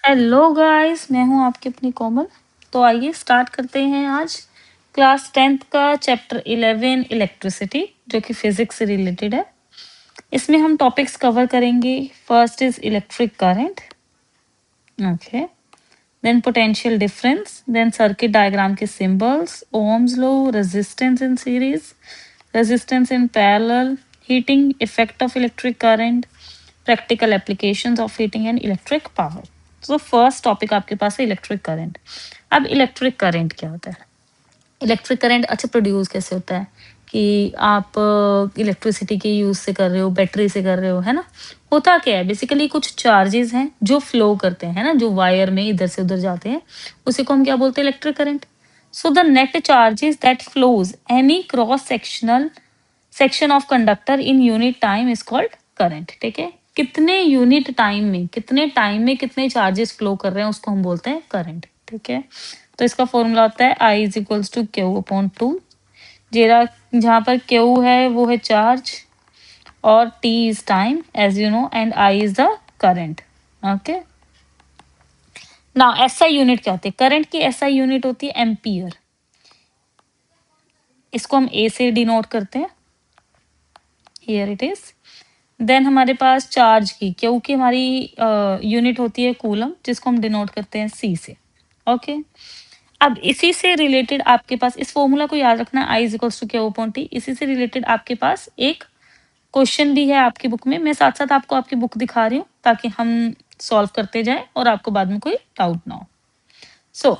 Hello guys, मैं हूं आपकी अपनी कोमल। तो आइए स्टार्ट करते हैं आज क्लास 10th का चैप्टर 11 इलेक्ट्रिसिटी, जो कि फिजिक्स से रिलेटेड है। इसमें हम टॉपिक्स कवर करेंगे। First is electric current, okay, then potential difference, then circuit diagram के symbols, Ohm's law, resistance in series, resistance in parallel, heating effect of electric current, practical applications of heating and electric power. तो first topic आपके पास है electric current. अब electric current क्या होता है? Electric current अच्छा प्रोड्यूस कैसे होता है कि आप इलेक्ट्रिसिटी के यूज से कर रहे हो, बैटरी से कर रहे हो, है ना। होता क्या है, बेसिकली कुछ चार्जेस हैं जो फ्लो करते हैं ना, जो वायर में इधर से उधर जाते हैं, उसी को हम क्या बोलते हैं? Electric current. So the net charges that flows any cross sectional section of conductor in unit time is called current. ठीक है, कितने यूनिट टाइम में, कितने टाइम में कितने चार्जेस फ्लो कर रहे हैं, उसको हम बोलते हैं करंट। ठीक है, तो इसका फॉर्मूला होता है I is equals to Q upon 2। जहाँ पर क्यू है वो है चार्ज और T is time as you know, and I is the current. Okay, now SI unit क्या होती है? करंट की SI यूनिट होती है एम्पियर। इसको हम A से डिनोट करते हैं, हियर इट इज। देन हमारे पास चार्ज की, क्योंकि हमारी यूनिट होती है कूलम, जिसको हम डिनोट करते हैं C से। ओके, अब इसी से रिलेटेड आपके पास, इस फॉर्मूला को याद रखना, I is equals to Q upon T. इसी से रिलेटेड आपके पास एक क्वेश्चन भी है आपकी बुक में। मैं साथ साथ आपको आपकी बुक दिखा रही हूँ ताकि हम सॉल्व करते जाएं और आपको बाद में कोई डाउट ना हो। सो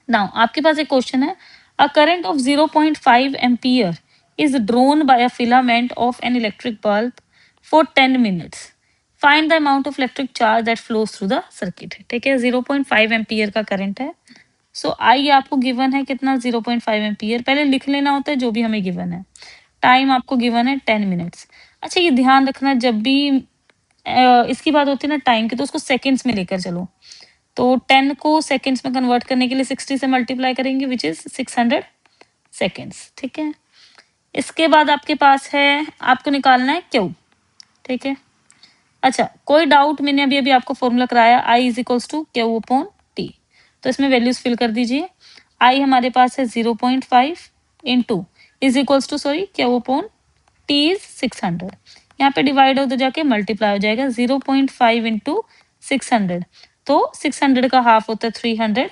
नाउ आपके पास एक क्वेश्चन है, a current of 0.5 ampere is drawn by a filament of an electric bulb for 10 minutes. Find the amount of electric charge that flows through the circuit. ठीक है, 0.5 एम्पियर का current है। सो आई आपको given है कितना? 0.5 एम्पियर। पहले लिख लेना होता है जो भी हमें गिवन है। टाइम आपको गिवन है 10 मिनट्स। अच्छा, ये ध्यान रखना, जब भी इसकी बात होती है ना टाइम की, तो उसको सेकेंड्स में लेकर चलो। तो 10 को सेकेंड्स में कन्वर्ट करने के लिए 60 से मल्टीप्लाई करेंगे, विच इज 600 सेकेंड्स। ठीक है, इसके बाद आपके पास है, आपको निकालना है क्यू। ठीक है, अच्छा, कोई डाउट? मैंने अभी अभी आपको फॉर्मूला कराया, I is equals to Q upon T. तो इसमें वैल्यूज फिल कर दीजिए। आई हमारे पास है 0.5 into is equals to, sorry, Q upon T is 600। यहाँ पे डिवाइड होते जाके मल्टीप्लाई हो जाएगा, 0.5 इंटू 600, तो 600 का हाफ होता है 300,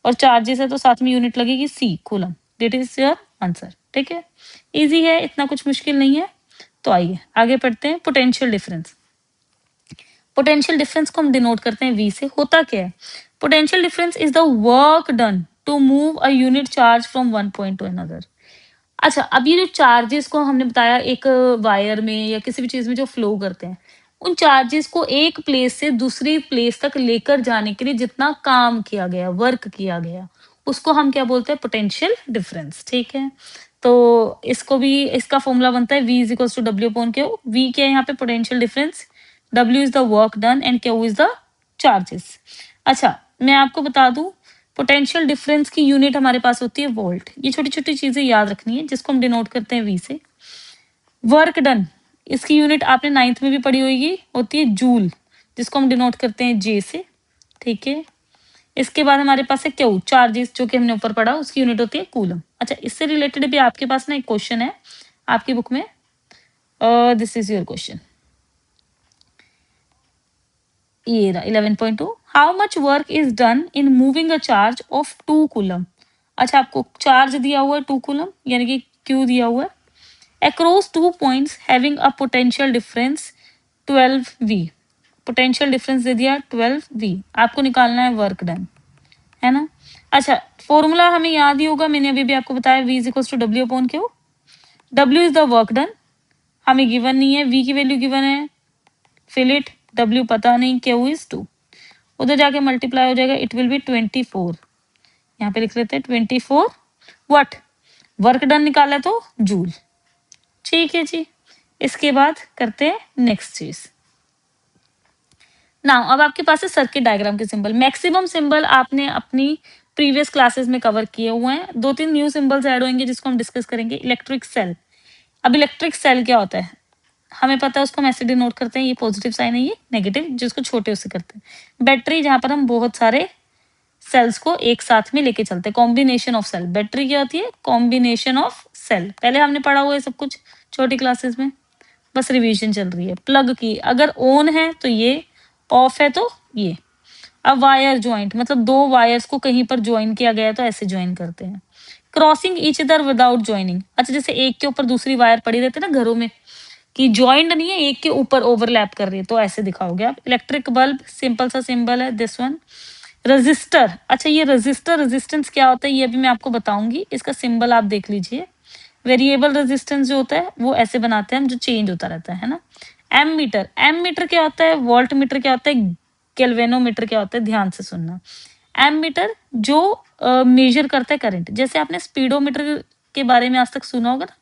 और चार्जेस है तो साथ में यूनिट लगेगी C, coulomb. That is your answer. ठीक है, इजी है, इतना कुछ मुश्किल नहीं है। तो आइए आगे पढ़ते हैं। Potential difference. पोटेंशियल डिफरेंस को हम डिनोट करते हैं V से। होता क्या है? Potential difference is the work done to move a unit charge from one point to another. अच्छा, अब ये जो चार्जेस को हमने बताया एक वायर में या किसी भी चीज में जो फ्लो करते हैं, उन चार्जेस को एक प्लेस से दूसरी प्लेस तक लेकर जाने के लिए जितना काम किया गया, वर्क किया गया, उसको हम क्या बोलते हैं? Potential difference. ठीक है, तो इसको भी, इसका फॉर्मूला बनता है V is equals to W upon Q. V क्या है यहाँ पे? Potential difference. W is the work done and Q is the charges. अच्छा, मैं आपको बता दूं, पोटेंशियल डिफरेंस की यूनिट हमारे पास होती है वोल्ट। ये छोटी छोटी चीजें याद रखनी है, जिसको हम डिनोट करते हैं V से। वर्क डन, इसकी यूनिट आपने 9th में भी पढ़ी होगी, होती है जूल, जिसको हम डिनोट करते हैं J से। ठीक है, इसके बाद हमारे पास है क्यू, चार्जेस, जो कि हमने ऊपर पढ़ा, उसकी यूनिट होती है कूलम। अच्छा, इससे रिलेटेड भी आपके पास ना एक क्वेश्चन है आपकी बुक में। दिस इज योर क्वेश्चन, ये रहा 11.2। How much work is done in moving a charge of 2 coulomb. अच्छा, आपको चार्ज दिया हुआ है 2 कूलम, यानी कि क्यू दिया हुआ है, across 2 points having a potential difference 12V। Potential difference दे दिया 12V, आपको निकालना है वर्क डन, है ना। अच्छा, फॉर्मूला हमें याद ही होगा, मैंने अभी भी आपको बताया, V is equals to W upon Q. W is the work done, हमें गिवन नहीं है, V की वैल्यू गिवन है, फिल इट, W पता नहीं, Q इज 2, उधर जाके मल्टीप्लाई हो जाएगा, इट विल बी 24। यहाँ पे लिख लेते हैं 24 व्हाट, वर्क डन निकाला तो जूल। ठीक है जी, इसके बाद करते हैं नेक्स्ट चीज। नाउ अब आपके पास है सर्किट डायग्राम के सिंबल। मैक्सिमम सिंबल आपने अपनी प्रीवियस क्लासेस में कवर किए हुए हैं, 2-3 न्यू सिंबल्स ऐड होंगे जिसको हम डिस्कस करेंगे। Electric cell. अब इलेक्ट्रिक सेल क्या होता है? हमें पता है उसको हम ऐसे डिनोट करते हैं, ये पॉजिटिव साइन है, ये नेगेटिव, जिसको छोटे उससे करते हैं। बैटरी जहां पर हम बहुत सारे सेल्स को एक साथ में लेके चलते हैं, कॉम्बिनेशन ऑफ सेल। बैटरी क्या होती है? Combination of cell. पहले हमने पढ़ा हुआ है सब कुछ छोटी क्लासेस में, बस रिवीजन चल रही है। प्लग की अगर ऑन है तो ये, ऑफ है तो ये। अब वायर ज्वाइंट मतलब दो वायर्स को कहीं पर ज्वाइन किया गया है तो ऐसे ज्वाइन करते हैं। Crossing each other without joining, अच्छा जैसे एक के ऊपर दूसरी वायर पड़ी रहती है ना घरों में, कि ज्वाइंट नहीं है, एक के ऊपर ओवरलैप कर रही है, तो ऐसे दिखाओगे आप। इलेक्ट्रिक बल्ब सिंपल सा सिंबल है दिस वन। रजिस्टर, अच्छा ये रजिस्टर रेजिस्टेंस क्या होता है ये अभी मैं आपको बताऊंगी, इसका सिंबल आप देख लीजिए। वेरिएबल रेजिस्टेंस जो होता है वो ऐसे बनाते हैं हम, जो चेंज होता रहता है ना। एम मीटर, एम मीटर क्या होता है? वोल्ट मीटर क्या होता है? गैल्वेनोमीटर क्या होता है? ध्यान से सुनना। एम मीटर जो मेजर करता है करंट, जैसे आपने स्पीडोमीटर के बारे में आज तक सुना होगा ना।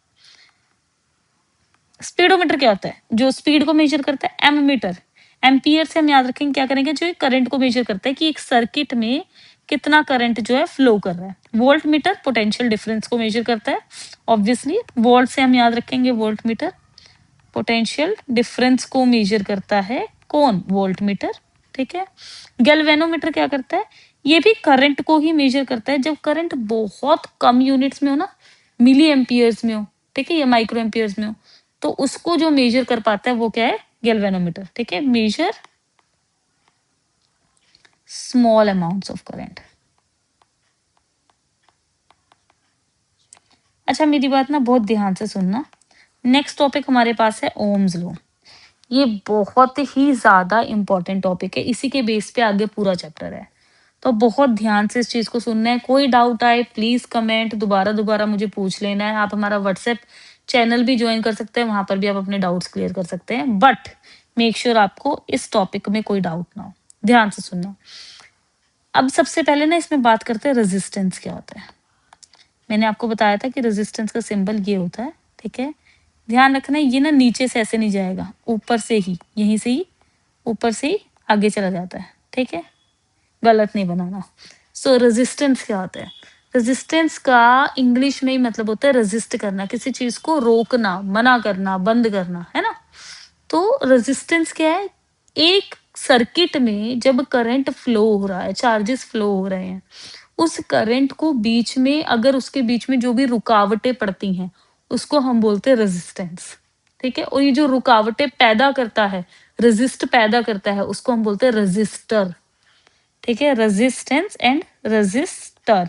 स्पीडोमीटर क्या होता है? जो स्पीड को मेजर करता है। एम मीटर, एम्पियर से हम याद रखेंगे क्या करेंगे, जो करंट को मेजर करता है कि एक सर्किट में कितना करंट जो है फ्लो कर रहा है। वोल्ट मीटर पोटेंशियल डिफरेंस को मेजर करता है, ऑब्वियसली वोल्ट से हम याद रखेंगे वोल्ट मीटर। पोटेंशियल डिफरेंस को मेजर करता है कौन? वोल्ट मीटर, ठीक है। गैल्वेनोमीटर क्या करता है? ये भी करंट को ही मेजर करता है, जब करंट बहुत कम यूनिट्स में हो ना, मिली एम्पियर्स में हो, ठीक है, या माइक्रो एम्पियर्स में हो, तो उसको जो मेजर कर पाता है वो क्या है? गैल्वेनोमीटर, ठीक है। Measure small amounts of current. अच्छा मेरी बात ना बहुत ध्यान से सुनना। नेक्स्ट टॉपिक हमारे पास है ओम्स लॉ। ये बहुत ही ज्यादा इंपॉर्टेंट टॉपिक है, इसी के बेस पे आगे पूरा चैप्टर है, तो बहुत ध्यान से इस चीज को सुनना है। कोई डाउट आए प्लीज कमेंट दोबारा दोबारा मुझे पूछ लेना है। आप हमारा व्हाट्सएप चैनल भी ज्वाइन कर सकते हैं, वहां पर भी आप अपने डाउट्स क्लियर कर सकते हैं, बट मेक श्योर आपको इस टॉपिक में कोई डाउट ना हो। ध्यान से सुनना। अब सबसे पहले ना इसमें बात करते हैं रेजिस्टेंस क्या होता है। मैंने आपको बताया था कि रेजिस्टेंस का सिंबल ये होता है, ठीक है। ध्यान रखना ये ना नीचे से ऐसे नहीं जाएगा, ऊपर से ही, यहीं से ही ऊपर से ही आगे चला जाता है, ठीक है, गलत नहीं बनाना। सो रेजिस्टेंस क्या होता है? रेजिस्टेंस का इंग्लिश में ही मतलब होता है रेजिस्ट करना, किसी चीज को रोकना, मना करना, बंद करना, है ना। तो रेजिस्टेंस क्या है? एक सर्किट में जब करंट फ्लो हो रहा है, चार्जेस फ्लो हो रहे हैं, उस करंट को बीच में, अगर उसके बीच में जो भी रुकावटें पड़ती हैं उसको हम बोलते हैं रेजिस्टेंस, ठीक है। और ये जो रुकावटें पैदा करता है, रेजिस्ट पैदा करता है, उसको हम बोलते हैं रेजिस्टर, ठीक है। रेजिस्टेंस एंड रेजिस्टर,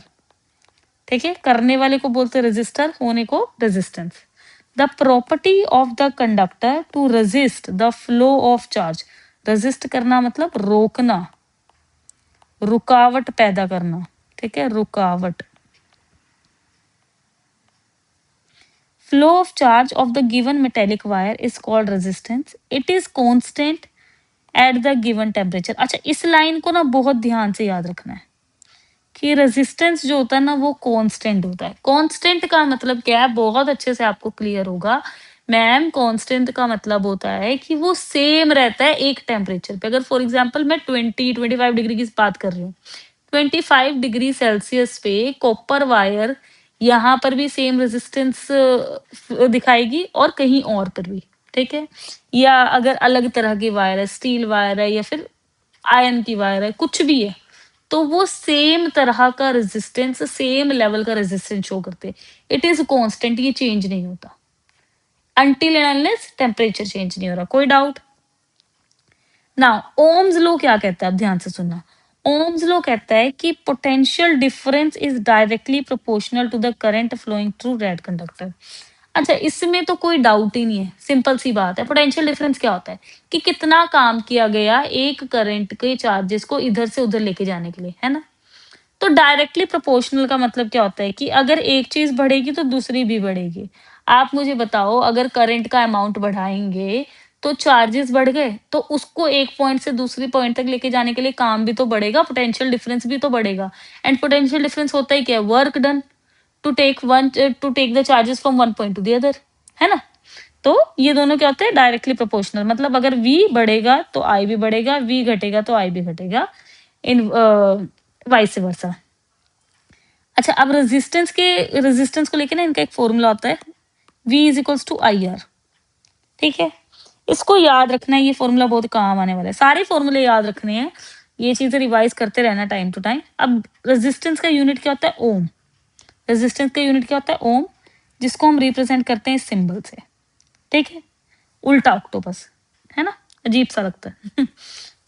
ठीक है। करने वाले को बोलते हैं रेजिस्टर, होने को resistance. The property of the conductor to resist the flow of charge. Resist करना मतलब रोकना, रुकावट पैदा करना, ठीक है, रुकावट। Flow of charge of the given metallic wire is called resistance. It is constant at the given temperature. अच्छा इस लाइन को ना बहुत ध्यान से याद रखना है कि रेजिस्टेंस जो होता है ना वो कांस्टेंट होता है। कांस्टेंट का मतलब क्या है? बहुत अच्छे से आपको क्लियर होगा मैम। कांस्टेंट का मतलब होता है कि वो सेम रहता है एक टेम्परेचर पे। अगर फॉर एग्जांपल मैं 25 डिग्री की बात कर रही हूँ, 25 डिग्री सेल्सियस पे कॉपर वायर यहाँ पर भी सेम रेजिस्टेंस दिखाएगी और कहीं और पर भी, ठीक है। या अगर अलग तरह की वायर है, स्टील वायर है या फिर आयरन की वायर है, कुछ भी है, तो वो सेम तरह का रेजिस्टेंस, सेम लेवल का रेजिस्टेंस शो करते हैं। इट इज कांस्टेंट, ये चेंज नहीं होता until and unless temperature change नहीं हो रहा। कोई डाउट? नाउ ओम्स लॉ क्या कहता है, अब ध्यान से सुनना। ओम्स लॉ कहता है कि potential difference is directly proportional to the current flowing through red conductor. अच्छा इसमें तो कोई डाउट ही नहीं है, सिंपल सी बात है। पोटेंशियल डिफरेंस क्या होता है कि कितना काम किया गया एक करंट के चार्जेस को इधर से उधर लेके जाने के लिए, है ना। तो डायरेक्टली प्रोपोर्शनल का मतलब क्या होता है कि अगर एक चीज बढ़ेगी तो दूसरी भी बढ़ेगी। आप मुझे बताओ, अगर करंट का अमाउंट बढ़ाएंगे तो चार्जेस बढ़ गए, तो उसको एक पॉइंट से दूसरी पॉइंट तक लेके जाने के लिए काम भी तो बढ़ेगा, पोटेंशियल डिफरेंस भी तो बढ़ेगा। एंड पोटेंशियल डिफरेंस होता ही क्या है? Work done to take the charges from one point to the other, है ना। तो ये दोनों क्या होते हैं? Directly proportional. मतलब अगर v बढ़ेगा तो i भी बढ़ेगा, v घटेगा तो i भी घटेगा, इन वाइस वर्सा। अच्छा अब रेजिस्टेंस को लेके ना इनका एक फॉर्मूला होता है, v is equals to I R, ठीक है। इसको याद रखना है, ये फॉर्मूला बहुत काम आने वाला है, सारे फॉर्मूले याद रखने हैं, ये चीजें रिवाइज करते रहना टाइम टू टाइम। अब रेजिस्टेंस का यूनिट क्या होता है? ओम। रेजिस्टेंस का यूनिट क्या होता है? ओम, जिसको हम रिप्रेजेंट करते हैं सिंबल से, ठीक है, उल्टा ऑक्टोपस, है ना, अजीब सा लगता है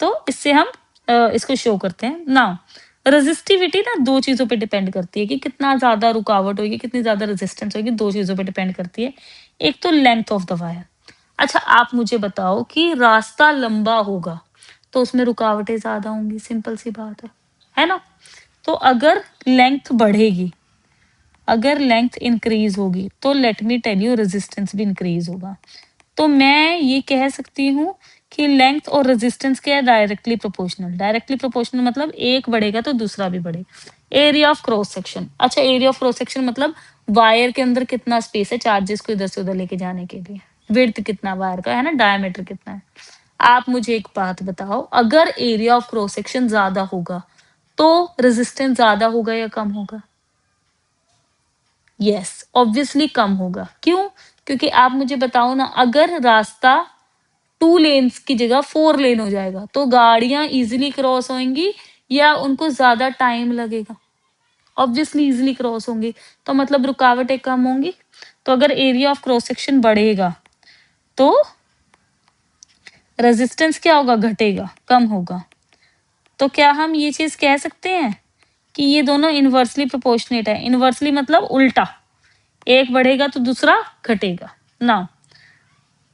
तो इससे हम इसको शो करते हैं ना। रेजिस्टिविटी ना दो चीजों पे डिपेंड करती है कि कितना ज्यादा रुकावट होगी, कितनी ज्यादा रेजिस्टेंस होगी, दो चीजों पे डिपेंड करती है। एक तो लेंथ ऑफ द वायर। अच्छा आप मुझे बताओ कि रास्ता लंबा होगा तो उसमें रुकावटें ज्यादा होंगी, सिंपल सी बात है ना। तो अगर लेंथ बढ़ेगी, अगर लेंथ इंक्रीज होगी तो let me tell you resistance भी इंक्रीज होगा। तो मैं ये कह सकती हूँ कि लेंथ और रेजिस्टेंस क्या है? Directly proportional. डायरेक्टली प्रोपोर्शनल मतलब एक बढ़ेगा तो दूसरा भी बढ़ेगा। एरिया ऑफ क्रॉस सेक्शन, अच्छा एरिया ऑफ क्रॉस सेक्शन मतलब वायर के अंदर कितना स्पेस है चार्जेस को इधर से उधर लेके जाने के लिए, विड्थ कितना वायर का है ना, डायमीटर कितना है। आप मुझे एक बात बताओ, अगर एरिया ऑफ क्रॉस सेक्शन ज्यादा होगा तो रेजिस्टेंस ज्यादा होगा या कम होगा? यस ऑब्वियसली कम होगा। क्यों? क्योंकि आप मुझे बताओ ना, अगर रास्ता 2 लेन्स की जगह 4 लेन हो जाएगा तो गाड़ियां इजीली क्रॉस होंगी या उनको ज्यादा टाइम लगेगा? ऑब्वियसली इजीली क्रॉस होंगी, तो मतलब रुकावटें कम होंगी। तो अगर एरिया ऑफ क्रॉस सेक्शन बढ़ेगा तो रेजिस्टेंस क्या होगा? घटेगा, कम होगा। तो क्या हम ये चीज कह सकते हैं कि ये दोनों इनवर्सली प्रोपोर्शनेट है? इनवर्सली मतलब उल्टा, एक बढ़ेगा तो दूसरा घटेगा ना।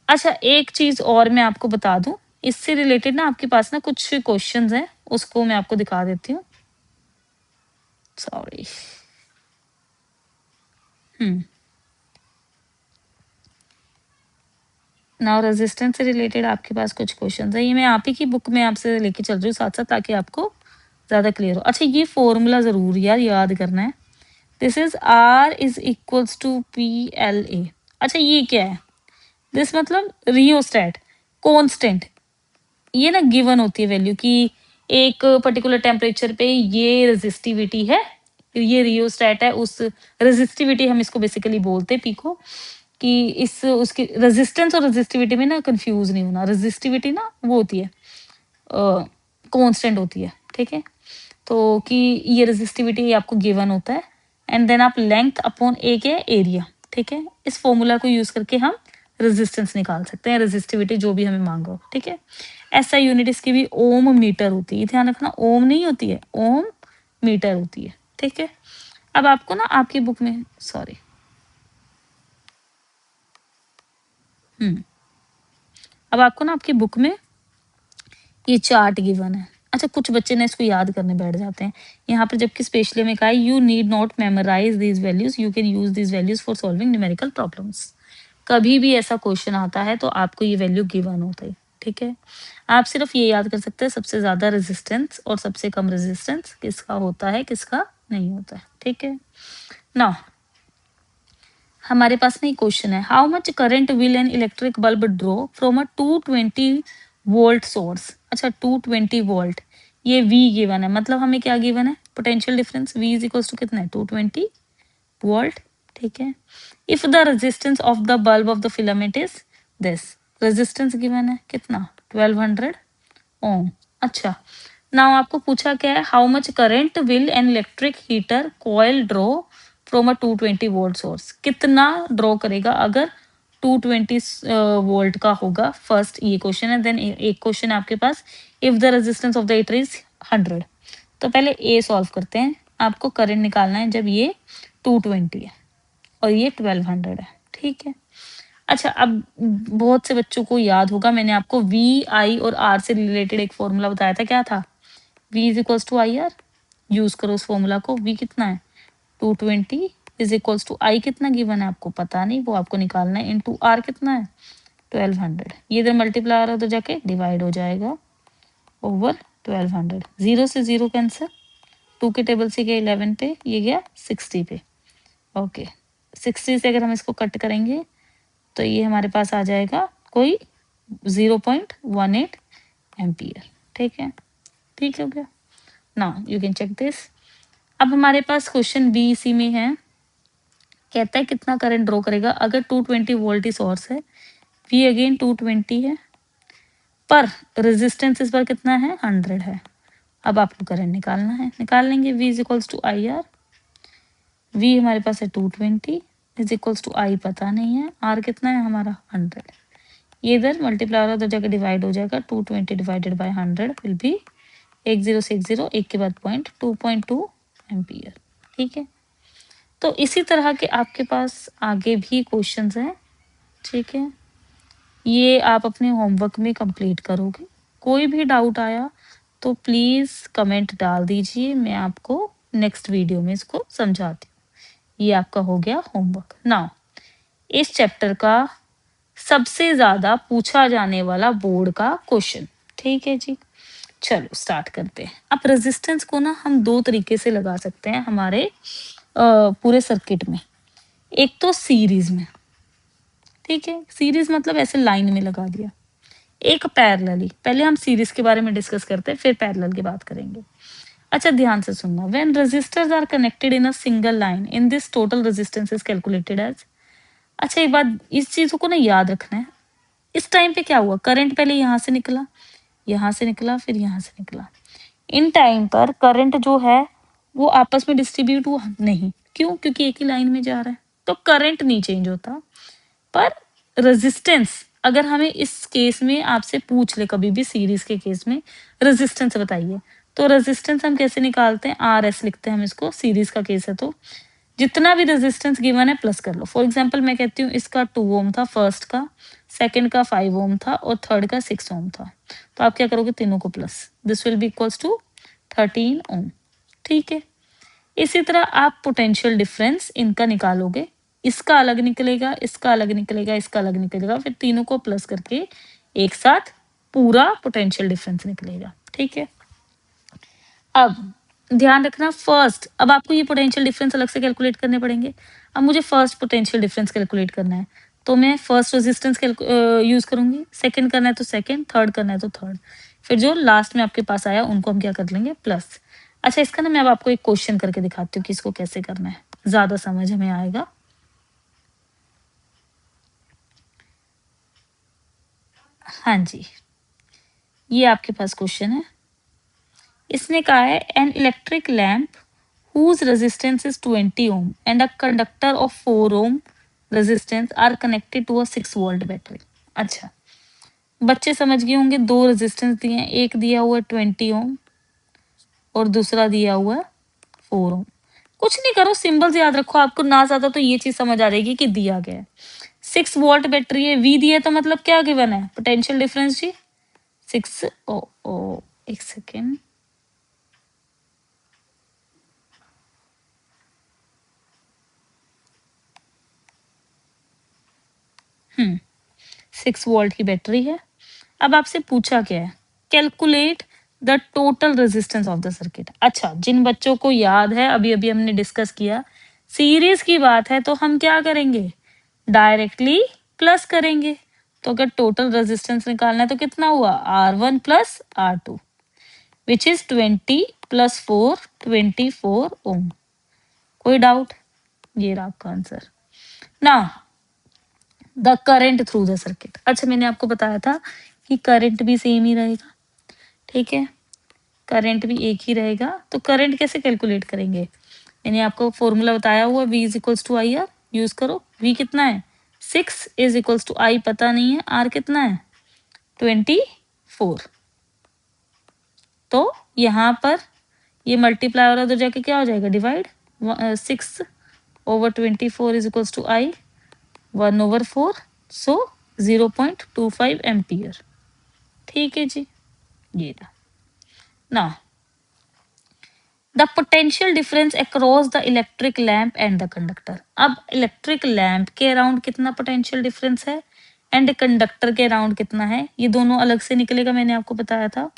अच्छा एक चीज और मैं आपको बता दूं, इससे रिलेटेड ना आपके पास ना कुछ क्वेश्चंस हैं, उसको मैं आपको दिखा देती हूँ। सॉरी। नाउ रेजिस्टेंस से रिलेटेड आपके पास कुछ क्वेश्चंस है, ये मैं आप ही की बुक में आपसे लेके चल रही हूँ साथ साथ, ताकि आपको ज्यादा क्लियर हो। अच्छा ये फॉर्मूला जरूर यार याद करना है, this is R is equals to PLA। अच्छा ये क्या है? दिस मतलब रियोस्टेट कांस्टेंट, ये ना गिवन होती है वैल्यू कि एक पर्टिकुलर टेम्परेचर पे ये रेजिस्टिविटी है, ये रियोस्टेट है, उस रेजिस्टिविटी हम इसको बेसिकली बोलते हैं पीको, कि इस उसकी रेजिस्टेंस और रेजिस्टिविटी में ना कंफ्यूज नहीं होना। रेजिस्टिविटी ना वो होती है कांस्टेंट होती है, ठीक है, तो कि ये रेजिस्टिविटी आपको गिवन होता है, एंड देन आप लेंथ अपॉन ए के एरिया, ठीक है, इस फॉर्मूला को यूज करके हम रेजिस्टेंस निकाल सकते हैं, रेजिस्टिविटी जो भी हमें मांगो, ठीक है। ऐसा यूनिट इसकी भी ओम मीटर होती है, ध्यान रखना ओम नहीं होती है, ओम मीटर होती है, ठीक है। अब आपको ना आपकी बुक में सॉरी अब आपको ना आपकी बुक में ये चार्ट गिवन है। अच्छा कुछ बच्चे ना इसको याद करने बैठ जाते हैं यहाँ पर, जबकि स्पेशली में कहा है you need not memorise these values, you can use these values for solving numerical problems. कभी भी ऐसा क्वेश्चन आता है तो आपको ये वैल्यू गिवन होता है, ठीक है। आप सिर्फ ये याद कर सकते हैं सबसे ज्यादा रेजिस्टेंस और सबसे कम रेजिस्टेंस किसका होता है, किसका नहीं होता है, ठीक है ना। हमारे पास नहीं क्वेश्चन है, how much current will an electric bulb draw from a 220 volt source. अच्छा 220 वोल्ट, ये V गिवन है, मतलब हमें क्या गिवन है? Potential difference V is equal to कितना है? 220 वोल्ट, ठीक है। If the resistance of the bulb of the filament is this, resistance given है कितना? 1200 ओम। अच्छा नाउ आपको पूछा क्या है, how much current will an electric heater coil draw from a 220 volt source, कितना ड्रॉ करेगा अगर 220 वोल्ट का होगा, फर्स्ट ये क्वेश्चन है। देन एक क्वेश्चन है आपके पास, if the resistance of the heater is 100। तो पहले ए सॉल्व करते हैं, आपको करंट निकालना है जब ये 220 है और ये 1200 है, ठीक है। अच्छा अब बहुत से बच्चों को याद होगा, मैंने आपको वी आई और आर से रिलेटेड एक फॉर्मूला बताया था, क्या था? V is equals to I R, use करो उस फॉर्मूला को। V कितना है? 220 इज इक्वल्स टू आई कितना गिवन है आपको पता नहीं, वो आपको निकालना है, इनटू आर कितना है? 1200। ये इधर मल्टीप्लाई हो तो जाके डिवाइड हो जाएगा ओवर 1200, जीरो से जीरो कैंसर, 2 के टेबल से गया 11 पे, ये गया 60 पे, ओके। 60 से अगर हम इसको कट करेंगे तो ये हमारे पास आ जाएगा कोई 0.18 एम्पियर, ठीक है, ठीक हो गया। Now you can check this. अब हमारे पास क्वेश्चन बी सी में है, कहता है कितना करंट ड्रॉ करेगा अगर 220 वोल्ट ही सोर्स है, V अगेन 220 है, पर रेजिस्टेंस इस बार कितना है, 100 है। अब आपको करंट निकालना है, निकाल लेंगे। V is equals to I R. V हमारे पास है 220 इज इक्वल्स टू I पता नहीं है, R कितना है हमारा 100। ये इधर मल्टीप्लाई हो जाकर डिवाइड हो जाएगा, 220 डिवाइडेड बाई 100 विल बी 1 0 से 1 0, एक के बाद पॉइंट, 2.2 एम्पियर। ठीक है, तो इसी तरह के आपके पास आगे भी क्वेश्चंस हैं। ठीक है, ये आप अपने होमवर्क में कंप्लीट करोगे। कोई भी डाउट आया तो प्लीज़ कमेंट डाल दीजिए, मैं आपको नेक्स्ट वीडियो में इसको समझाती हूँ। ये आपका हो गया होमवर्क। नाउ इस चैप्टर का सबसे ज़्यादा पूछा जाने वाला बोर्ड का क्वेश्चन। ठीक है जी, चलो स्टार्ट करते हैं। अब रेजिस्टेंस को ना हम दो तरीके से लगा सकते हैं हमारे पूरे सर्किट में। एक तो सीरीज में, ठीक है, सीरीज मतलब ऐसे लाइन में लगा दिया। एक पैरेलली, पहले हम सीरीज के बारे में डिस्कस करते हैं, फिर पैरेलल की बात करेंगे। अच्छा ध्यान से सुनना, when resistors are connected in a single line in this total resistance is calculated as. अच्छा एक बात इस चीज को ना याद रखना है, इस टाइम पे क्या हुआ, करंट पहले यहाँ से निकला, यहाँ से निकला, फिर यहाँ से निकला। इन टाइम पर करंट जो है वो आपस में डिस्ट्रीब्यूट हुआ नहीं, क्यों, क्योंकि एक ही लाइन में जा रहा है, तो करंट नहीं चेंज होता। पर रेजिस्टेंस, अगर हमें इस केस में आपसे पूछ ले कभी भी सीरीज के केस में रेजिस्टेंस बताइए, तो रेजिस्टेंस हम कैसे निकालते हैं, आर एस लिखते हैं हम इसको, सीरीज का केस है तो जितना भी रेजिस्टेंस गिवन है प्लस कर लो। फॉर एग्जांपल मैं कहती हूँ इसका 2 ओम था फर्स्ट का, सेकंड का 5 ओम था और थर्ड का 6 ओम था, तो आप क्या करोगे, तीनों को plus, this will be equals to 13 ohm. ठीक है, इसी तरह आप पोटेंशियल डिफरेंस इनका निकालोगे, इसका अलग निकलेगा, इसका अलग निकलेगा, इसका अलग निकलेगा, फिर तीनों को प्लस करके एक साथ पूरा पोटेंशियल डिफरेंस निकलेगा। ठीक है, अब ध्यान रखना फर्स्ट, अब आपको ये पोटेंशियल डिफरेंस अलग से कैलकुलेट करने पड़ेंगे। अब मुझे फर्स्ट पोटेंशियल डिफरेंस कैलकुलेट करना है, तो मैं फर्स्ट रेजिस्टेंस यूज करूंगी, सेकंड करना है तो सेकंड, थर्ड करना है तो थर्ड, फिर जो लास्ट में आपके पास आया उनको हम क्या कर लेंगे, प्लस। अच्छा इसका ना मैं अब आपको एक क्वेश्चन करके दिखाती हूँ कि इसको कैसे करना है, ज्यादा समझ हमें आएगा। हाँ जी, ये आपके पास क्वेश्चन है, इसने कहा है an electric lamp whose resistance is 20 ohm and a conductor of 4 ohm resistance are connected to a 6 volt battery। अच्छा बच्चे समझ गए होंगे, दो रेजिस्टेंस दिए हैं, एक दिया हुआ है 20 ओम और दूसरा दिया हुआ है 4 ओम। कुछ नहीं करो, सिंबल्स याद रखो, आपको ना ज्यादा तो ये चीज समझ आ जाएगी कि दिया गया है 6 वोल्ट बैटरी है, वी दिया है तो मतलब क्या गिवन है, पोटेंशियल डिफरेंस जी 6 ओ एक सेकेंड, हम्म 6 वोल्ट की बैटरी है। अब आपसे पूछा क्या है, calculate the total resistance of the circuit. अच्छा जिन बच्चों को याद है, अभी अभी हमने डिस्कस किया, सीरीज की बात है तो हम क्या करेंगे, डायरेक्टली प्लस करेंगे। तो अगर टोटल रेजिस्टेंस निकालना है तो कितना हुआ, R1 plus R2 which is 20 plus 4 24 ओम। कोई डाउट, ये रहा आपका आंसर ना। The current through the circuit, अच्छा मैंने आपको बताया था कि करंट भी सेम ही रहेगा, ठीक है, करंट भी एक ही रहेगा, तो करंट कैसे कैलकुलेट करेंगे, मैंने आपको फॉर्मूला बताया हुआ, V is equals to I R, use करो। V कितना है 6 इज इक्वल्स टू I पता नहीं है, R कितना है 24, तो यहाँ पर ये मल्टीप्लाई हो रहा है तो जाके क्या हो जाएगा, divide, 6 over 24 is equals to I 1 over 4, so 0.25 ampere. ठीक है जी, ये रहा। Now the potential difference across the electric lamp and the conductor. अब इलेक्ट्रिक लैम्प के अराउंड कितना पोटेंशियल डिफरेंस है एंड कंडक्टर के अराउंड कितना है, ये दोनों अलग से निकलेगा, मैंने आपको बताया था।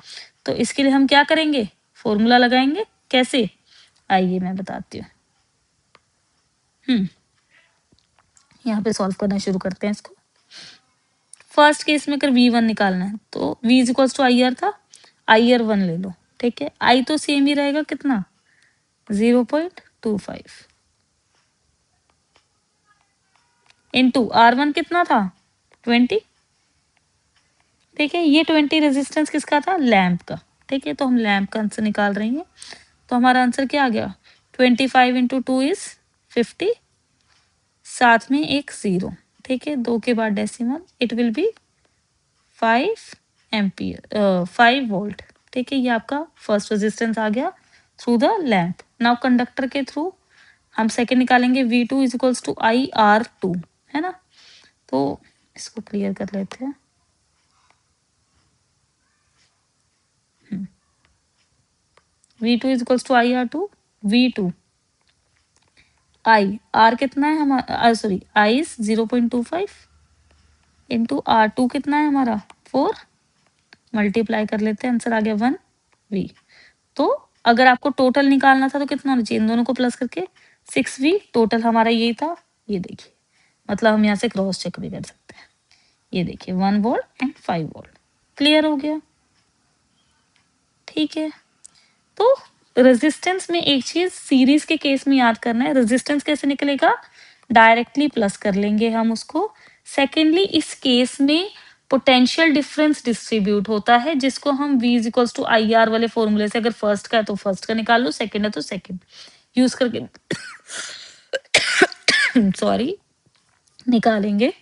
तो इसके लिए हम क्या करेंगे, फॉर्मूला लगाएंगे, कैसे, आइए मैं बताती हूँ। यहाँ पे सॉल्व करना शुरू करते हैं इसको। फर्स्ट केस में अगर V1 निकालना है तो V is equals to I R था, आई आर 1 ले लो, ठीक है, I तो सेम ही रहेगा, कितना 0.25 इंटू R1 कितना था 20, ठीक है। ये 20 रेजिस्टेंस किसका था? लैंप का। ठीक है, तो हम लैंप का आंसर निकाल रहे हैं। तो हमारा आंसर क्या आ गया? 25 इंटू 2 इज 50, साथ में एक 0। ठीक है, 2 के बाद decimal, it will be 5 ampere 5 volt. ठीक है, ये आपका फर्स्ट रेजिस्टेंस आ गया through the lamp. Now conductor के थ्रू हम सेकेंड निकालेंगे, V2 is equals to IR2, है ना। तो इसको क्लियर कर लेते हैं। V2 is equals to IR2, V2 I R कितना है हमारा, sorry I is 0.25 into R2 कितना है हमारा 4, मल्टीप्लाई कर लेते हैं, आंसर आ गया 1V। तो अगर आपको टोटल निकालना था तो कितना होना चाहिए? इन दोनों को प्लस करके 6V। टोटल हमारा यही था, ये देखिए, मतलब हम यहाँ से क्रॉस चेक भी कर सकते हैं। ये देखिए 1 वोल्ट एंड 5 वोल्ट। क्लियर हो गया? ठीक है। तो रेजिस्टेंस में एक चीज सीरीज के केस में याद करना है, रेजिस्टेंस कैसे निकलेगा? डायरेक्टली प्लस कर लेंगे हम उसको। सेकेंडली, इस केस में पोटेंशियल डिफरेंस डिस्ट्रीब्यूट होता है, जिसको हम V is equals to IR वाले फॉर्मूले से, अगर फर्स्ट का है तो फर्स्ट का निकाल लो, सेकेंड है तो सेकेंड यूज करके सॉरी निकालेंगे।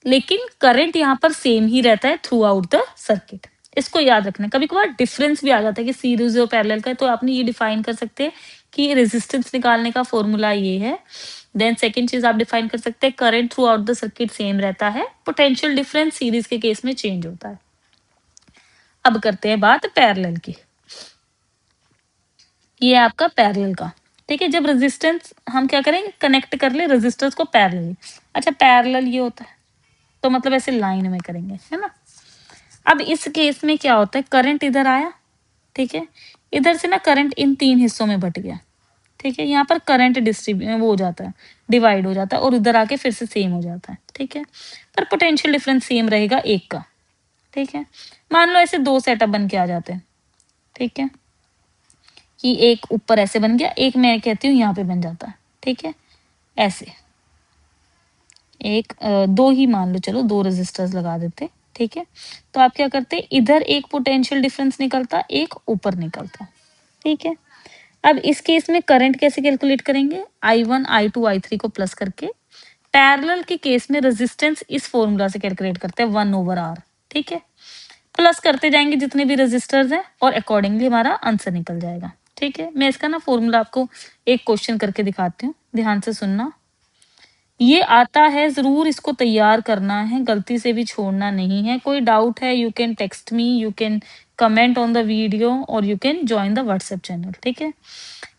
लेकिन करंट यहाँ पर सेम ही रहता है थ्रू आउट द सर्किट, इसको याद रखना। कभी कभार डिफरेंस भी आ जाता है कि सीरीज और पैरेलल का है, तो आपने ये डिफाइन कर सकते हैं कि रेजिस्टेंस निकालने का फॉर्मूला ये है। देन सेकंड चीज आप डिफाइन कर सकते हैं, current through out the circuit same रहता है, पोटेंशियल डिफरेंस सीरीज के केस में चेंज होता है। अब करते हैं बात पैरेलल की। ये आपका पैरेलल का। ठीक है, जब रेजिस्टेंस हम क्या करेंगे, कनेक्ट कर ले रेजिस्टेंस को पैरेलल। अच्छा, पैरेलल ये होता है तो मतलब ऐसे लाइन में करेंगे, है ना। अब इस केस में क्या होता है, करंट इधर आया, ठीक है, इधर से ना करंट इन 3 हिस्सों में बट गया। ठीक है, यहाँ पर करंट डिस्ट्रीब्यूट वो हो जाता है, डिवाइड हो जाता है, और इधर आके फिर से सेम हो जाता है। ठीक है, पर पोटेंशियल डिफरेंस सेम रहेगा एक का। ठीक है, मान लो ऐसे 2 सेटअप बन के आ जाते हैं। ठीक है, कि एक ऊपर ऐसे बन गया, एक मैं कहती हूँ यहाँ पे बन जाता है। ठीक है, ऐसे एक 2 ही मान लो, चलो 2 रेजिस्टर्स लगा देते। ठीक है, तो आप क्या करते, इधर एक पोटेंशियल डिफरेंस निकलता, एक ऊपर निकलता। ठीक है, अब इस केस में करंट कैसे कैलकुलेट करेंगे, I1 I2 I3 को प्लस करके। पैरेलल के केस में रेजिस्टेंस इस फॉर्मूला से कैलकुलेट करते हैं 1/R। ठीक है, प्लस करते जाएंगे जितने भी रेजिस्टर्स हैं, और अकॉर्डिंगली हमारा आंसर निकल जाएगा। ठीक है, मैं इसका ना फॉर्मूला आपको एक क्वेश्चन करके दिखाती हूँ, ध्यान से सुनना। ये आता है जरूर, इसको तैयार करना है, गलती से भी छोड़ना नहीं है। कोई डाउट है, you can text me, you can comment on the video, और you can join the WhatsApp channel. ठीक है,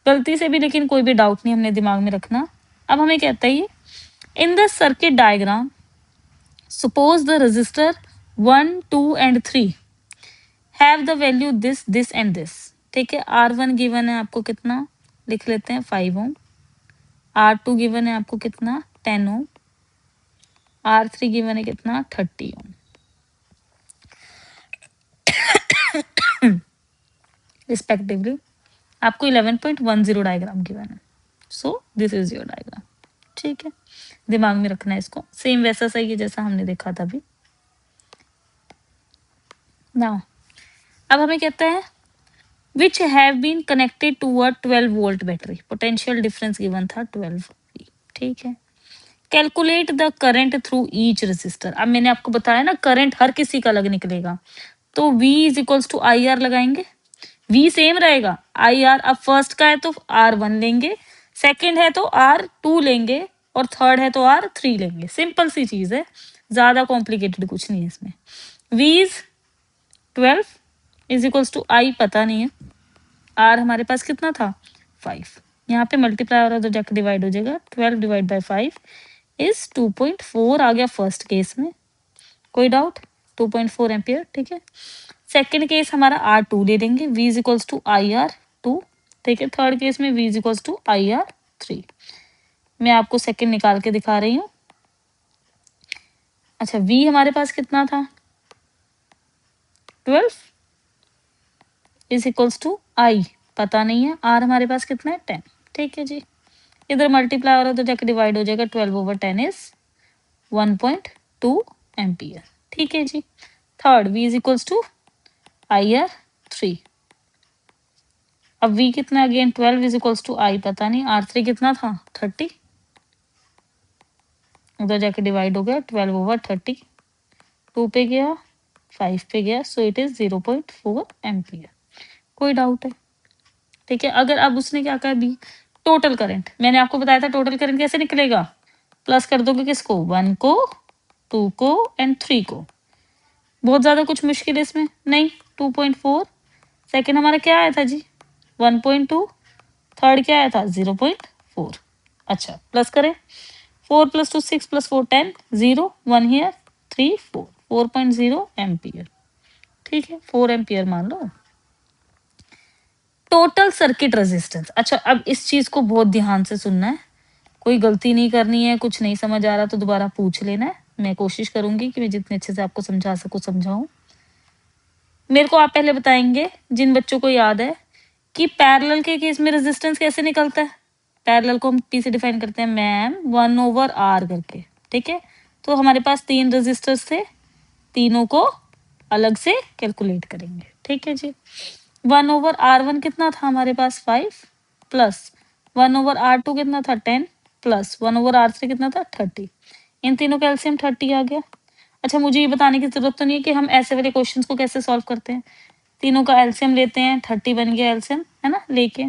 गलती से भी लेकिन कोई भी डाउट नहीं हमने दिमाग में रखना। अब हमें कहता है, इन the circuit diagram suppose the register 1 2 and 3 have the value this and this. ठीक है, R1 गिवन है आपको कितना, लिख लेते हैं 5 ओम। R2 गिवन है आपको कितना 10 ओम। R3 गिवन है कितना 30 ओम। रिस्पेक्टिवली आपको 11.10 डायग्राम गिवन है। So this is your diagram. ठीक है, दिमाग में रखना है इसको, सेम वैसा सही है जैसा हमने देखा था अभी। नाउ अब हमें कहता है which have been connected to a 12 volt battery, potential difference given था 12। ठीक है, calculate the current through each resistor. अब मैंने आपको बताया ना, करंट हर किसी का अलग निकलेगा, तो V is equals to IR लगाएंगे। V सेम रहेगा, IR अब फर्स्ट का है तो R1 लेंगे, सेकंड है तो R2 लेंगे, और थर्ड है तो R3 लेंगे। सिंपल सी चीज है, ज्यादा कॉम्प्लिकेटेड कुछ नहीं है इसमें। V is 12 is equals to I पता नहीं है, R हमारे पास कितना था 5, यहाँ पे मल्टीप्लाई हो रहा है तो जाकर डिवाइड हो जाएगा, 12 डिवाइड बाई 5 इज 2.4 आ गया फर्स्ट केस में। कोई डाउट, 2.4 एम्पियर। ठीक है, सेकेंड केस हमारा R2 ले लेंगे, V is equals to IR2। ठीक है, थर्ड केस में V is equals to IR3। मैं आपको सेकेंड निकाल के दिखा रही हूँ। अच्छा, V हमारे पास कितना था 12 इज इक्वल्स टू I पता नहीं है, R हमारे पास कितना है 10। ठीक है जी, इधर मल्टीप्लाई हो रहा है तो जाके डिवाइड हो जाएगा, 12/10 इज 1.2 एम्पियर। ठीक है जी। Third, v is equals to IR3। अब v कितना, again 12 is equals to I पता नहीं, R3 कितना था 30, उधर जाके डिवाइड हो गया 12/30, 2 पे गया 5 पे गया, सो इट इज 0.4 एम्पियर। कोई डाउट है? ठीक है। अगर अब उसने क्या कहा बी, टोटल करंट, मैंने आपको बताया था टोटल करंट कैसे निकलेगा, प्लस कर दोगे किसको, 1 को, 2 को एंड 3 को। बहुत ज्यादा कुछ मुश्किल है इसमें नहीं। 2.4, सेकेंड हमारा क्या आया था जी 1.2, थर्ड क्या आया था 0.4। अच्छा, प्लस करें, 4 + 2 6 + 4 10, 0 1 हियर, 3 4, 4.0 एम्पियर। ठीक है, 4 एम्पियर मान लो। Total circuit resistance. अच्छा, अब इस चीज को बहुत ध्यान से सुनना है, कोई गलती नहीं करनी है, कुछ नहीं समझ आ रहा तो दोबारा पूछ लेना है। मैं कोशिश करूंगी कि मैं जितने अच्छे से आपको समझा सकूं समझाऊं। मेरे को आप पहले बताएंगे, जिन बच्चों को याद है, कि पैरेलल के केस में रेजिस्टेंस कैसे निकलता है। पैरेलल को हम पी से डिफाइन करते हैं मैम 1/R करके। ठीक है, तो हमारे पास 3 रेजिस्टर्स थे, तीनों को अलग से कैलकुलेट करेंगे। ठीक है जी। 1/R1 कितना था हमारे पास 5, प्लस 1/R2 कितना था 10, प्लस 1/R3 कितना था 30। इन तीनों का एलसीएम 30 आ गया। अच्छा, मुझे ये बताने की जरूरत तो नहीं है कि हम ऐसे वाले क्वेश्चंस को कैसे सॉल्व करते हैं। तीनों का एलसीएम लेते हैं, 30 बन गया एलसीएम, है ना, लेके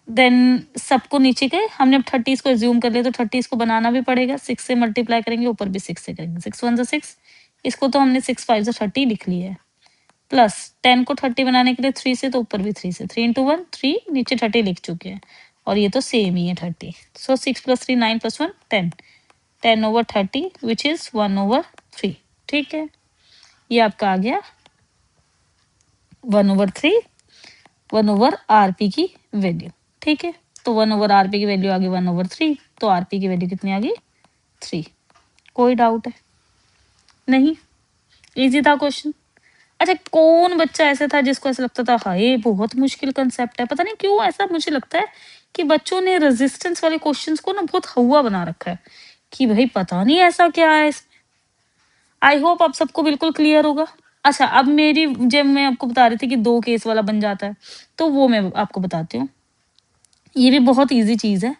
देन सबको नीचे के हमने 30 को एज्यूम कर लिया, तो 30 को बनाना भी पड़ेगा, 6 से मल्टीप्लाई करेंगे, ऊपर भी 6 से करेंगे, 6 1 6, इसको तो हमने 6 5 30 लिख लिया है, प्लस 10 को 30 बनाने के लिए 3 से, तो ऊपर भी 3 से, 3 × 1 3, नीचे 30 लिख चुके हैं, और ये तो सेम ही है 30। सो 6 + 3 9 + 1 10, 10/30 विच इज 1/3। ठीक है, ये आपका आ गया 1/3, 1/RP की वैल्यू। ठीक है, तो 1/RP की वैल्यू आ गई 1/3, तो RP की वैल्यू कितनी आ गई 3। कोई डाउट है? नहीं, इजी था क्वेश्चन। अच्छा, कौन बच्चा ऐसा था जिसको ऐसा लगता था हाय बहुत मुश्किल कंसेप्ट है। पता नहीं क्यों ऐसा मुझे लगता है कि बच्चों ने रेजिस्टेंस वाले क्वेश्चंस को ना बहुत हवा बना रखा है कि भाई पता नहीं ऐसा क्या है इसमें। आई होप आप सबको बिल्कुल क्लियर होगा। अच्छा, अब मेरी, जब मैं आपको बता रही थी कि 2 केस वाला बन जाता है, तो वो मैं आपको बताती हूँ। ये भी बहुत ईजी चीज है,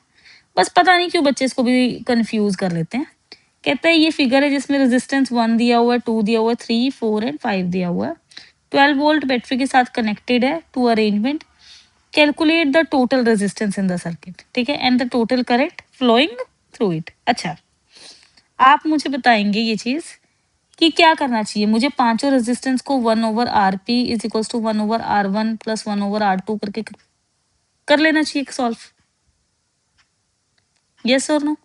बस पता नहीं क्यों बच्चे इसको भी कंफ्यूज कर लेते हैं। कहता है ये फिगर है जिसमें रेजिस्टेंस 1 दिया हुआ है, 2 दिया हुआ है, 3 4 एंड 5 दिया हुआ है, 12 वोल्ट बैटरी के साथ कनेक्टेड है to arrangement, calculate the total resistance in the circuit. ठीक है, and the total current flowing through it. अच्छा, आप मुझे बताएंगे ये चीज कि क्या करना चाहिए मुझे, पांचों रेजिस्टेंस को 1/RP is equal to 1/R1 plus 1/R2 करके कर लेना चाहिए सॉल्व। यस और no?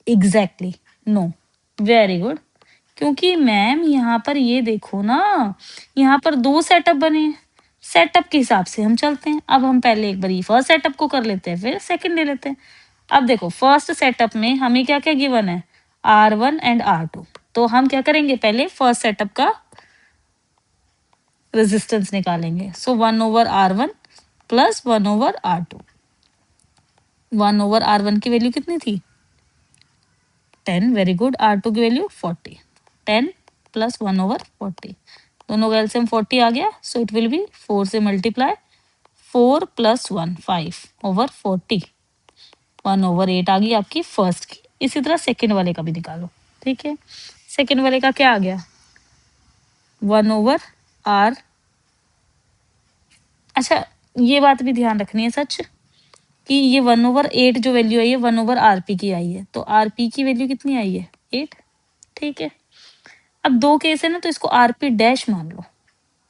Exactly, no. Very good, क्योंकि मैम यहाँ पर ये देखो ना, यहाँ पर 2 सेटअप बने हैं, सेटअप के हिसाब से हम चलते हैं। अब हम पहले एक बार फर्स्ट सेटअप को कर लेते हैं, फिर सेकंड ले लेते हैं। अब देखो फर्स्ट सेटअप में हमें क्या क्या गिवन है, R1 एंड R2, तो हम क्या करेंगे, पहले फर्स्ट सेटअप का रेजिस्टेंस निकालेंगे। सो 1/R1 प्लस 1/R2। 1/R1 की वैल्यू कितनी थी 10, वेरी गुड। R2 की वैल्यू 40, 10 प्लस 1/40, दोनों का एलसीएम 40 आ गया, सो इट विल बी 4 से मल्टीप्लाई, 4 + 1 5/40, 1/8 आ गई आपकी फर्स्ट की। इसी तरह सेकेंड वाले का भी निकालो। ठीक है, सेकेंड वाले का क्या आ गया 1/R। अच्छा, ये बात भी ध्यान रखनी है सच कि ये 1/8 जो वैल्यू आई है 1/RP की आई है, तो RP की वैल्यू कितनी आई है 8। ठीक है, अब 2 केस है ना, तो इसको RP डैश मान लो,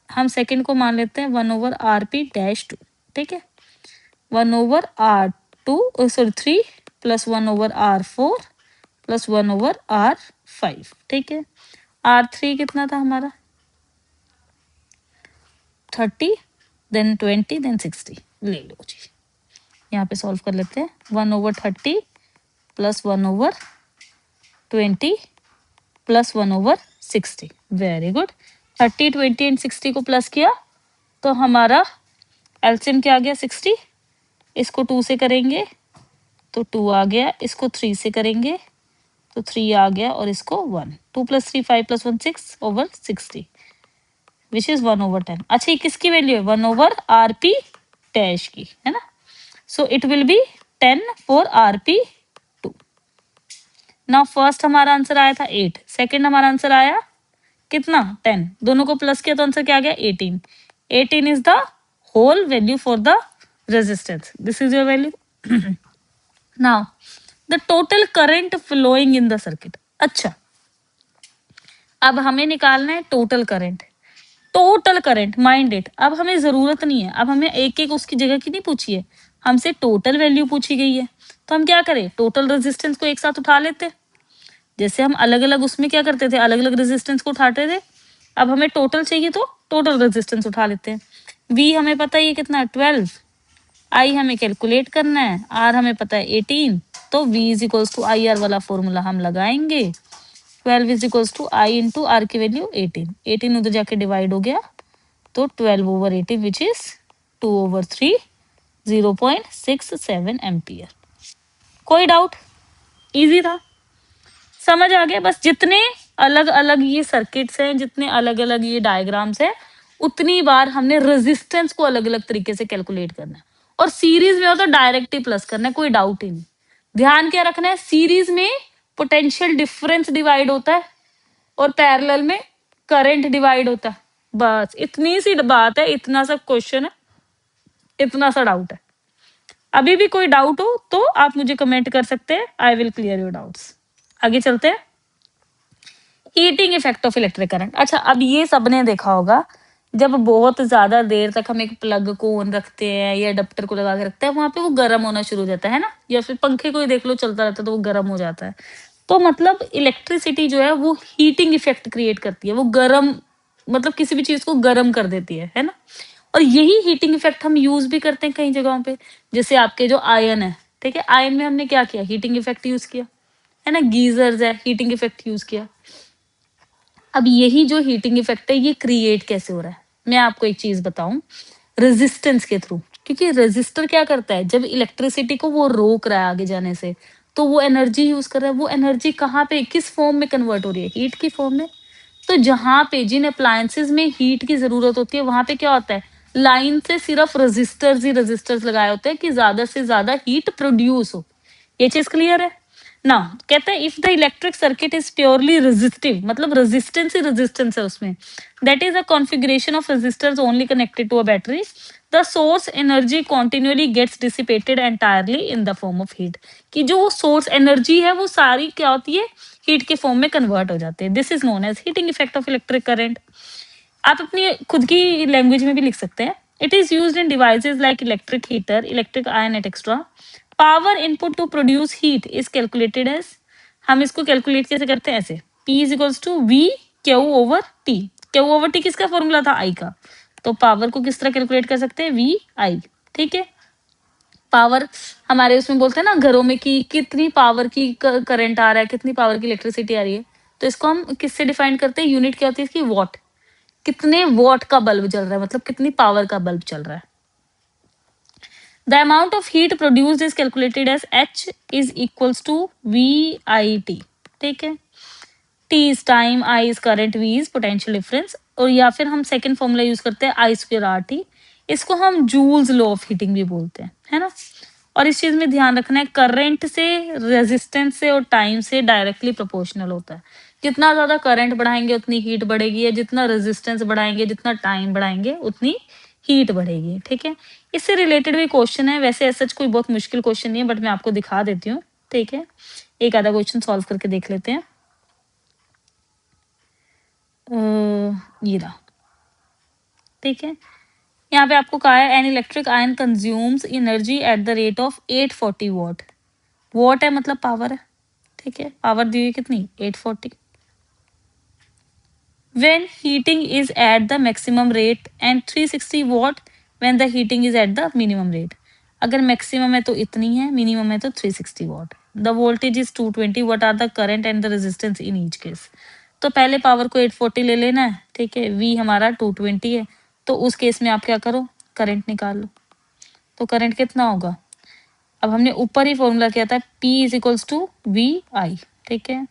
हम सेकंड को मान लेते हैं 1/RP-2। ठीक है, 1/R2 sorry 3 plus 1/R4 plus 1/R5। ठीक है, R3 कितना था हमारा 30, देन 20, देन 60। ले लो जी, यहाँ पे सॉल्व कर लेते हैं। 1/30 plus 1/20 plus 1/60। Very good, 30 20 and 60 को प्लस किया तो हमारा एलसीएम क्या आ गया 60। इसको 2 से करेंगे तो 2 आ गया, इसको 3 से करेंगे तो 3 आ गया और इसको 1, 2 + 3 5 + 1 6 over 60 विच इज 1/10। अच्छा ये किसकी वैल्यू है? 1/rp डैश की, है ना। So it will be 10 for rp2। Now first हमारा आंसर आया था 8, सेकंड हमारा आंसर आया कितना? 10, दोनों को प्लस किया तो आंसर क्या आ गया? 18। 18 is the whole value for the resistance, this is your value. Now the total current flowing in the circuit. अच्छा अब हमें निकालना है total current. Total current, mind it, अब हमें जरूरत नहीं है, अब हमें एक एक उसकी जगह की नहीं पूछी है, हमसे टोटल वैल्यू पूछी गई है। तो हम क्या करें? टोटल रेजिस्टेंस को एक साथ उठा लेते, जैसे हम अलग अलग उसमें क्या करते थे, अलग अलग रेजिस्टेंस को उठाते थे। अब हमें टोटल चाहिए तो टोटल रेजिस्टेंस उठा लेते हैं। V हमें पता है ये कितना है 12, I हमें कैलकुलेट करना है, R हमें पता है 18, तो V is equals to I R वाला फॉर्मूला हम लगाएंगे। 12 is equals to I into R की वैल्यू 18, 18 उधर जाके डिवाइड हो गया तो 12/18 विच इज 2/3, 0.67 एम्पियर। कोई डाउट? इजी था, समझ आ गया। बस जितने अलग अलग ये सर्किट्स हैं, जितने अलग अलग ये डायग्राम्स हैं, उतनी बार हमने रेजिस्टेंस को अलग अलग तरीके से कैलकुलेट करना है। और सीरीज में हो तो डायरेक्ट ही प्लस करना है, कोई डाउट ही नहीं। ध्यान क्या रखना है, सीरीज में पोटेंशियल डिफरेंस डिवाइड होता है और पैरेलल में करंट डिवाइड होता है। बस इतनी सी बात है, इतना सा क्वेश्चन है, इतना सा डाउट है। अभी भी कोई डाउट हो तो आप मुझे कमेंट कर सकते हैं, I will clear your doubts. आगे चलते हैं। Heating effect of electric current. अच्छा अब ये सबने देखा होगा, जब बहुत ज्यादा देर तक हम एक प्लग को ऑन रखते हैं या अडप्टर को लगा के रखते हैं, वहां पे वो गर्म होना शुरू हो जाता है ना, या फिर पंखे को ही देख लो चलता रहता है तो वो गर्म हो जाता है। तो मतलब इलेक्ट्रिसिटी जो है वो हीटिंग इफेक्ट क्रिएट करती है, वो गर्म मतलब किसी भी चीज को गर्म कर देती है ना। और यही हीटिंग इफेक्ट हम यूज भी करते हैं कई जगहों पे, जैसे आपके जो आयन है, ठीक है, आयन में हमने क्या किया? हीटिंग इफेक्ट यूज किया, है ना। गीजर्स है, हीटिंग इफेक्ट यूज किया। अब यही जो हीटिंग इफेक्ट है ये क्रिएट कैसे हो रहा है, मैं आपको एक चीज बताऊं, रेजिस्टेंस के थ्रू। क्योंकि रेजिस्टर क्या करता है, जब इलेक्ट्रिसिटी को वो रोक रहा है आगे जाने से, तो वो एनर्जी यूज कर रहा है। वो एनर्जी कहाँ पे, किस फॉर्म में कन्वर्ट हो रही है? हीट की फॉर्म में। तो जहां पे जिन अप्लायंसेस में हीट की जरूरत होती है, वहां पे क्या होता है, लाइन से सिर्फ रेजिस्टर्स ही रेजिस्टर्स लगाए होते हैं कि ज्यादा से ज्यादा हीट प्रोड्यूस हो। ये चीज क्लियर है ना। कहते हैं if the electric circuit is purely resistive, मतलब रेजिस्टेंस ही रेजिस्टेंस है उसमें, that is a configuration of resistors only connected to a battery, the source energy continuously gets dissipated entirely in the form of heat. कि जो source energy है वो सारी क्या होती है, हीट के फॉर्म में कन्वर्ट हो जाते हैं। This is known as heating effect of electric current. आप अपनी खुद की लैंग्वेज में भी लिख सकते हैं। It is used in devices like electric heater, electric iron et cetera. Power input to produce heat is calculated as, हम इसको कैलकुलेट कैसे करते हैं? ऐसे, P is equals to V Q/T। Q/T किसका फॉर्मूला था? I का। तो पावर को किस तरह कैलकुलेट कर सकते हैं? VI, ठीक है। पावर हमारे उसमें बोलते हैं ना घरों में कि कितनी पावर की करंट आ रहा है, कितनी पावर की इलेक्ट्रिसिटी आ रही है, तो इसको हम किससे डिफाइन करते हैं? यूनिट क्या होती है इसकी? वॉट। कितने वॉट का बल्ब जल रहा है, मतलब कितनी पावर का बल्ब चल रहा है। The amount of heat produced is calculated as H is equals to VIT, ठीक है। T is time, I is current, V is potential difference। और या फिर हम सेकेंड फॉर्मूला यूज करते हैं I²RT, इसको हम जूल्स लॉ ऑफ हीटिंग भी बोलते हैं, है ना। और इस चीज में ध्यान रखना है, करंट से, रेजिस्टेंस से और टाइम से डायरेक्टली प्रोपोर्शनल होता है। जितना ज्यादा करंट बढ़ाएंगे उतनी हीट बढ़ेगी, या जितना रेजिस्टेंस बढ़ाएंगे, जितना टाइम बढ़ाएंगे उतनी हीट बढ़ेगी, ठीक है। इससे रिलेटेड भी क्वेश्चन है, वैसे ऐसा कोई बहुत मुश्किल क्वेश्चन नहीं है, बट मैं आपको दिखा देती हूँ, ठीक है। एक आधा क्वेश्चन सॉल्व करके देख लेते हैं। ये रहा, ठीक है। यहाँ पे आपको कहा है an electric ion consumes energy at the rate of 840 what. What है मतलब पावर है, ठीक है। पावर दी हुई कितनी? 840। when heating is at the maximum rate and 360 watt when the heating is at the minimum rate। अगर मैक्सिमम है तो इतनी है, मिनिमम है तो 360 watt. The voltage is 220, what are the current and the resistance in each case. तो पहले power को 840 ले लेना है, ठीक है। V हमारा 220 है, तो उस केस में आप क्या करो, करंट निकाल लो। तो करंट कितना होगा? अब हमने ऊपर ही फॉर्मूला किया था, P is equals to VI, ठीक है।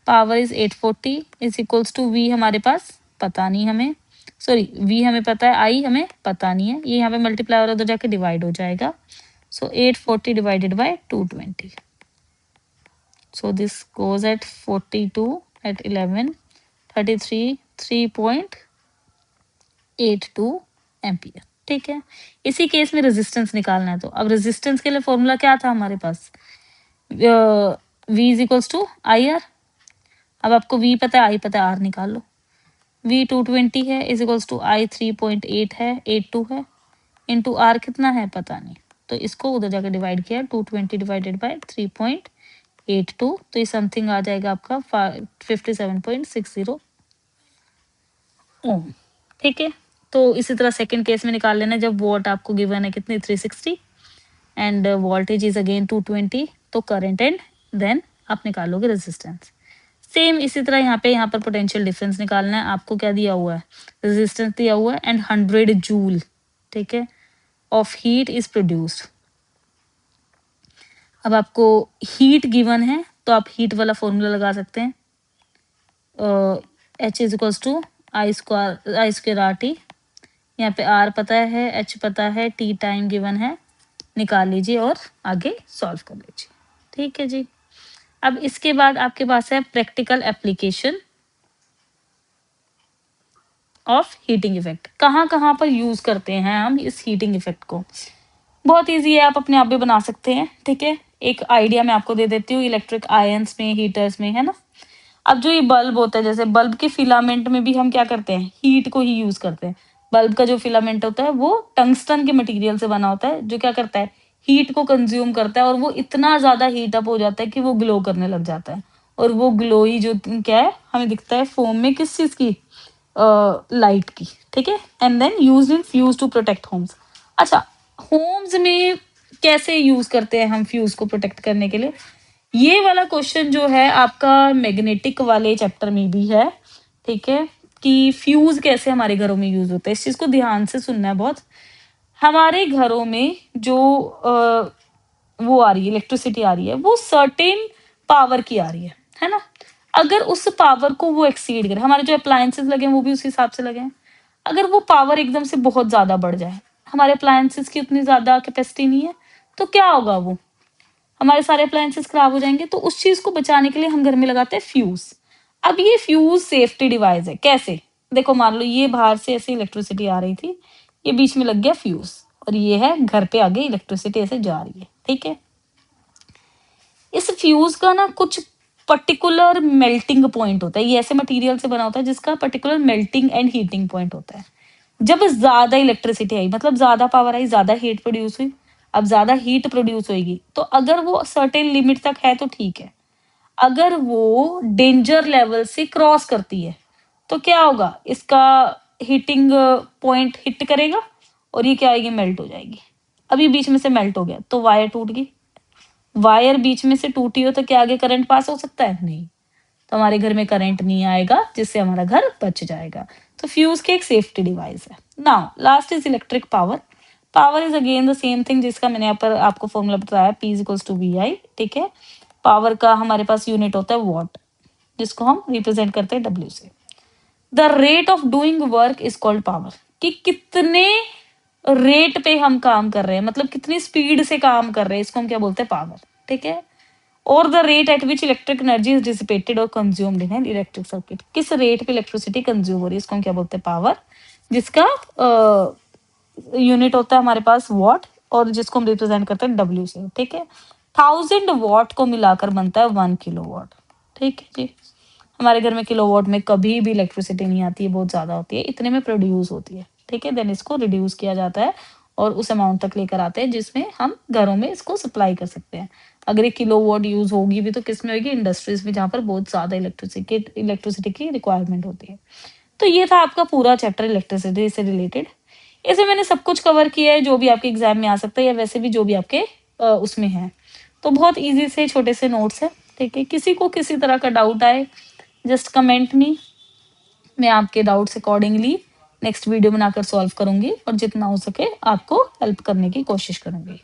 Power is 840 is equals to V हमारे पास पता नहीं हमें, सॉरी वी हमें पता है, आई हमें पता नहीं है, ये यहाँ पे मल्टीप्लाई और उधर जाके डिवाइड हो जाएगा। सो 840 divided by 220, so this goes at 42 at 11 33 3.82 ampere. ठीक है, इसी केस में रेजिस्टेंस निकालना है। तो अब रेजिस्टेंस के लिए फॉर्मूला क्या था हमारे पास, V is equals to I R. अब आपको V पता है, I पता है, R निकाल लो। V 220 है इज इक्वल्स टू I 3.8 है, 82 है, इंटू R कितना है पता नहीं, तो इसको उधर जाकर डिवाइड किया, 220 डिवाइडेड बाय 3.82, तो ये समथिंग आ जाएगा आपका 57.60 ओम। ठीक है, तो इसी तरह सेकंड केस में निकाल लेना, जब वोल्ट आपको गिवन है कितनी 360 एंड वोल्टेज इज अगेन 220, तो करंट एंड देन आप निकालोगे रेजिस्टेंस। सेम इसी तरह यहाँ पर पोटेंशियल डिफरेंस निकालना है। आपको क्या दिया हुआ है, रेजिस्टेंस दिया हुआ है एंड 100 जूल, ठीक है, ऑफ हीट इज प्रोड्यूस्ड। अब आपको हीट गिवन है तो आप हीट वाला फॉर्मूला लगा सकते हैं, H is equals to I square R T. यहाँ पे R पता है, H पता है, T टाइम गिवन है, निकाल लीजिए और आगे सॉल्व कर लीजिए। ठीक है जी। अब इसके बाद आपके पास है practical application of heating effect. कहाँ कहाँ पर यूज करते हैं हम इस हीटिंग इफेक्ट को, बहुत इजी है, आप अपने आप भी बना सकते हैं। ठीक है, एक आइडिया मैं आपको दे देती हूँ, इलेक्ट्रिक आयंस में, हीटर्स में, है ना। अब जो ये बल्ब होता है, जैसे बल्ब के फिलामेंट में भी हम क्या करते हैं, हीट को ही यूज करते हैं। बल्ब का जो फिलामेंट होता है वो टंगस्टन के मटेरियल से बना होता है, जो क्या करता है, हीट को कंज्यूम करता है, और वो इतना ज्यादा हीट अप हो जाता है कि वो ग्लो करने लग जाता है। और वो ग्लो ही जो क्या है हमें दिखता है फोम में, किस चीज की, लाइट की। ठीक है, and then use in fuse to protect homes. अच्छा, होम्स में कैसे यूज करते हैं हम फ्यूज को प्रोटेक्ट करने के लिए, ये वाला क्वेश्चन जो है आपका मैग्नेटिक वाले चैप्टर में भी है। ठीक है, कि फ्यूज कैसे हमारे घरों में यूज होता है, इस चीज को ध्यान से सुनना है बहुत। हमारे घरों में जो वो आ रही है, इलेक्ट्रिसिटी आ रही है, वो सर्टेन पावर की आ रही है ना। अगर उस पावर को वो एक्सीड करे, हमारे जो अप्लायंसेस लगे हैं वो भी उस हिसाब से लगे हैं, अगर वो पावर एकदम से बहुत ज्यादा बढ़ जाए, हमारे अप्लायंसेस की उतनी ज्यादा कैपेसिटी नहीं है, तो क्या होगा, वो हमारे सारे अप्लायंसेस खराब हो जाएंगे। तो उस चीज को बचाने के लिए हम घर में लगाते हैं फ्यूज। अब ये फ्यूज सेफ्टी डिवाइस है। कैसे, देखो मान लो ये बाहर से ऐसे इलेक्ट्रिसिटी आ रही थी, ये बीच में लग गया फ्यूज, और ये है घर पे आगे इलेक्ट्रिसिटी ऐसे जा रही है। ठीक है, इस फ्यूज का ना कुछ पर्टिकुलर मेल्टिंग पॉइंट होता है, ये ऐसे मटेरियल से बना होता है जिसका particular melting and heating point होता है। जब ज्यादा इलेक्ट्रिसिटी आई, मतलब ज्यादा पावर आई, ज्यादा हीट प्रोड्यूस हुई, अब ज्यादा हीट प्रोड्यूस होगी, तो अगर वो सर्टेन लिमिट तक है तो ठीक है, अगर वो डेंजर लेवल से क्रॉस करती है तो क्या होगा, इसका हीटिंग पॉइंट हिट करेगा और ये क्या आएगी, मेल्ट हो जाएगी। अभी बीच में से मेल्ट हो गया तो वायर टूट गई, वायर बीच में से टूटी हो तो क्या आगे करंट पास हो सकता है, नहीं, तो हमारे घर में करंट नहीं आएगा, जिससे हमारा घर बच जाएगा। तो फ्यूज के एक सेफ्टी डिवाइस है। Now last is electric power. Power is again the same thing, जिसका मैंने यहाँ पर आपको फॉर्मूला बताया, P is equals to VI। ठीक है, पावर का हमारे पास यूनिट होता है वॉट, जिसको हम रिप्रेजेंट करते हैं W से। The rate of doing work is called power, कि कितने रेट पे हम काम कर रहे हैं, मतलब कितनी स्पीड से काम कर रहे हैं, इसको हम क्या बोलते हैं, पावर। ठीक है, और the rate at which electric energy is dissipated और consumed in an electric circuit, किस रेट पे इलेक्ट्रिसिटी कंज्यूम हो रही है, इसको हम क्या बोलते हैं, पावर, जिसका यूनिट होता है हमारे पास वॉट, और जिसको हम रिप्रेजेंट करते हैं W से। ठीक है, 1000 वॉट को मिलाकर बनता है 1 किलोवाट। ठीक है जी, हमारे घर में किलोवाट में कभी भी इलेक्ट्रिसिटी नहीं आती है, बहुत ज्यादा होती है, इतने में प्रोड्यूस होती है। ठीक है, देन इसको रिड्यूस किया जाता है और उस अमाउंट तक लेकर आते हैं जिसमें हम घरों में इसको सप्लाई कर सकते हैं। अगर ये किलोवाट यूज होगी भी तो किस में होगी, इंडस्ट्रीज में, जहाँ पर बहुत ज्यादा इलेक्ट्रिसिटी की रिक्वायरमेंट होती है। तो ये था आपका पूरा चैप्टर इलेक्ट्रिसिटी से रिलेटेड। इसमें मैंने सब कुछ कवर किया है जो भी आपके एग्जाम में आ सकता है, या वैसे भी जो भी आपके उसमें है। तो बहुत इजी से छोटे से नोट्स है। ठीक है, किसी को किसी तरह का डाउट आए, जस्ट कमेंट मी, मैं आपके डाउट्स अकॉर्डिंगली नेक्स्ट वीडियो बनाकर सॉल्व करूंगी और जितना हो सके आपको हेल्प करने की कोशिश करूंगी।